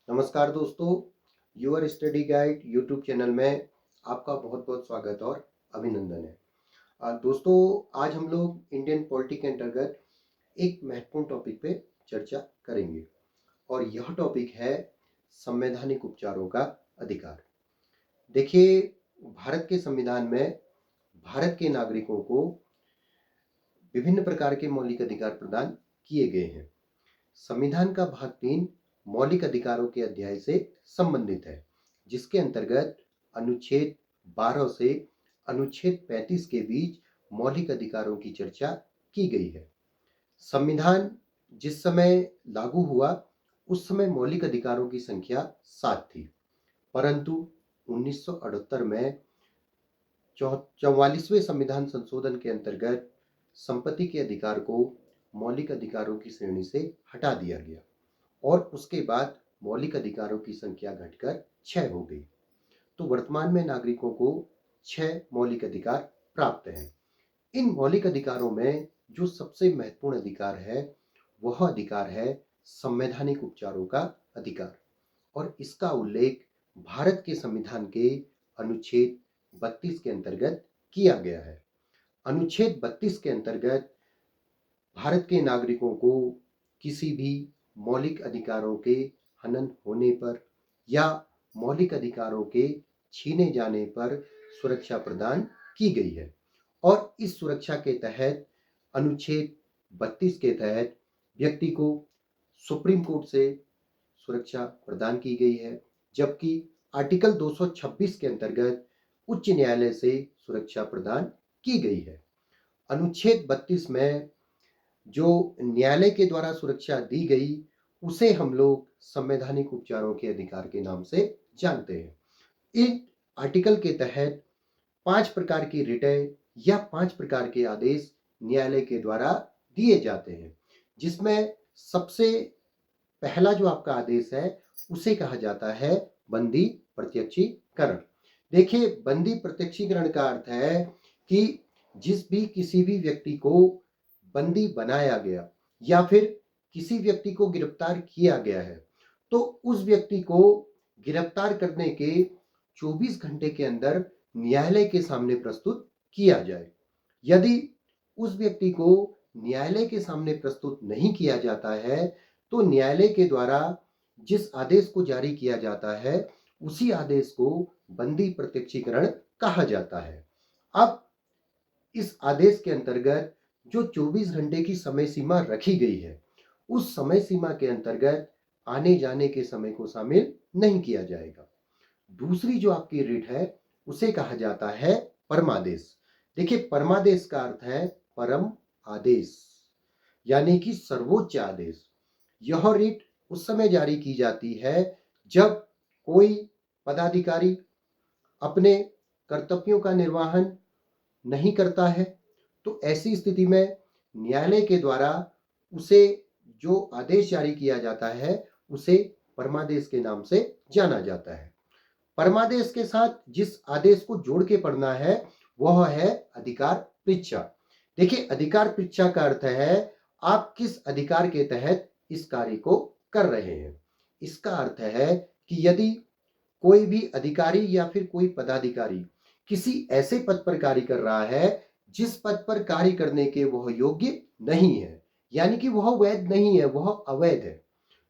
नमस्कार दोस्तों, your study guide YouTube channel में आपका बहुत बहुत स्वागत और अभिनंदन है। दोस्तों, आज हम लोग इंडियन पॉलिटी के अंतर्गत एक महत्वपूर्ण टॉपिक पे चर्चा करेंगे और यह टॉपिक है संवैधानिक उपचारों का अधिकार। देखिए, भारत के संविधान में भारत के नागरिकों को विभिन्न प्रकार के मौलिक अधिकार प्रदान किए गए हैं। संविधान का भाग 3 मौलिक अधिकारों के अध्याय से संबंधित है, जिसके अंतर्गत अनुच्छेद 12 से अनुच्छेद 35 के बीच मौलिक अधिकारों की चर्चा की गई है। संविधान जिस समय लागू हुआ उस समय मौलिक अधिकारों की संख्या 7 थी, परंतु 1978 में 44वें संविधान संशोधन के अंतर्गत संपत्ति के अधिकार को मौलिक अधिकारों की श्रेणी से हटा दिया गया और उसके बाद मौलिक अधिकारों की संख्या घटकर 6 हो गई। तो वर्तमान में नागरिकों को 6 मौलिक अधिकार प्राप्त हैं। इन मौलिक अधिकारों में जो सबसे महत्वपूर्ण अधिकार है वह अधिकार है संवैधानिक उपचारों का अधिकार और इसका उल्लेख भारत के संविधान के अनुच्छेद 32 के अंतर्गत किया गया है। अनुच्छेद 32 के अंतर्गत भारत के नागरिकों को किसी भी मौलिक अधिकारों के हनन होने पर या मौलिक अधिकारों के छीने जाने पर सुरक्षा प्रदान की गई है और इस सुरक्षा के तहत अनुच्छेद 32 के तहत व्यक्ति को सुप्रीम कोर्ट से सुरक्षा प्रदान की गई है, जबकि आर्टिकल 226 के अंतर्गत उच्च न्यायालय से सुरक्षा प्रदान की गई है। अनुच्छेद 32 में जो न्यायालय के द्वारा सुरक्षा दी गई उसे हम लोग संवैधानिक उपचारों के अधिकार के नाम से जानते हैं। इन आर्टिकल के तहत 5 प्रकार की रिटें या 5 प्रकार के आदेश न्यायालय के द्वारा दिए जाते हैं, जिसमें सबसे पहला जो आपका आदेश है उसे कहा जाता है बंदी प्रत्यक्षीकरण। देखिए, बंदी प्रत्यक्षीकरण का अर्थ है कि किसी भी व्यक्ति को बंदी बनाया गया या फिर किसी व्यक्ति को गिरफ्तार किया गया है तो उस व्यक्ति को गिरफ्तार करने के 24 घंटे के अंदर न्यायालय के सामने प्रस्तुत किया जाए। यदि उस व्यक्ति को न्यायालय के सामने प्रस्तुत नहीं किया जाता है तो न्यायालय के द्वारा जिस आदेश को जारी किया जाता है उसी आदेश को बंदी प्रत्यक्षीकरण कहा जाता है। अब इस आदेश के अंतर्गत जो 24 घंटे की समय सीमा रखी गई है उस समय सीमा के अंतर्गत आने जाने के समय को शामिल नहीं किया जाएगा। दूसरी जो आपकी रिट है उसे कहा जाता है परमादेश। देखिए, परमादेश का अर्थ है परम आदेश, यानी कि सर्वोच्च आदेश। यह रिट उस समय जारी की जाती है जब कोई पदाधिकारी अपने कर्तव्यों का निर्वहन नहीं करता है, तो ऐसी स्थिति में न्यायालय के द्वारा उसे जो आदेश जारी किया जाता है उसे परमादेश के नाम से जाना जाता है। परमादेश के साथ जिस आदेश को जोड़ के पढ़ना है वह है अधिकार पृच्छा। देखिए, अधिकार पृच्छा का अर्थ है आप किस अधिकार के तहत इस कार्य को कर रहे हैं। इसका अर्थ है कि यदि कोई भी अधिकारी या फिर कोई पदाधिकारी किसी ऐसे पद पर कार्य कर रहा है जिस पद पर कार्य करने के वह योग्य नहीं है, यानी कि वह वैध नहीं है, वह अवैध है,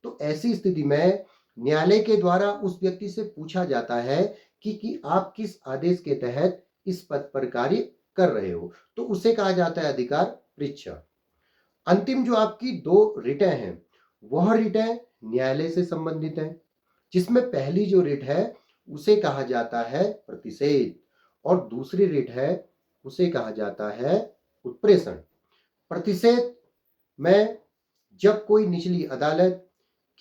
तो ऐसी स्थिति में न्यायालय के द्वारा उस व्यक्ति से पूछा जाता है कि आप किस आदेश के तहत इस पद पर कार्य कर रहे हो, तो उसे कहा जाता है अधिकार पृच्छा। अंतिम जो आपकी 2 रिटें हैं वह रिटें न्यायालय से संबंधित हैं, जिसमें पहली जो रिट है उसे कहा जाता है प्रतिषेध और दूसरी रिट है उसे कहा जाता है उत्प्रेषण। प्रतिषेध में जब कोई निचली अदालत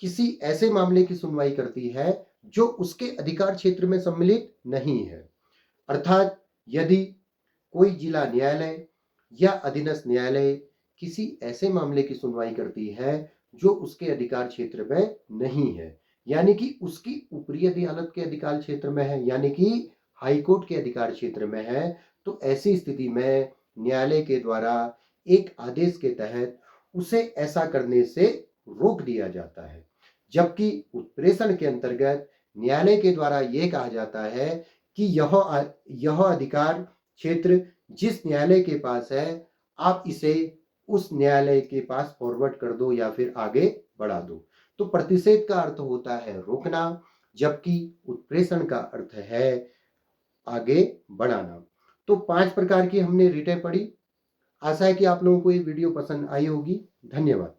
किसी ऐसे मामले की सुनवाई करती है जो उसके अधिकार क्षेत्र में सम्मिलित नहीं है, अर्थात यदि कोई जिला न्यायालय या अधीनस्थ न्यायालय किसी ऐसे मामले की सुनवाई करती है जो उसके अधिकार क्षेत्र में नहीं है, यानी कि उसकी ऊपरी अदालत के अधिकार क्षेत्र में है, यानी कि हाईकोर्ट के अधिकार क्षेत्र में है, तो ऐसी स्थिति में न्यायालय के द्वारा एक आदेश के तहत उसे ऐसा करने से रोक दिया जाता है। जबकि उत्प्रेषण के अंतर्गत न्यायालय के द्वारा यह कहा जाता है कि यह अधिकार क्षेत्र जिस न्यायालय के पास है आप इसे उस न्यायालय के पास फॉरवर्ड कर दो या फिर आगे बढ़ा दो। तो प्रतिषेध का अर्थ होता है रोकना, जबकि उत्प्रेषण का अर्थ है आगे बढ़ाना। तो 5 प्रकार की हमने रीटें पढ़ी। आशा है कि आप लोगों को ये वीडियो पसंद आई होगी। धन्यवाद।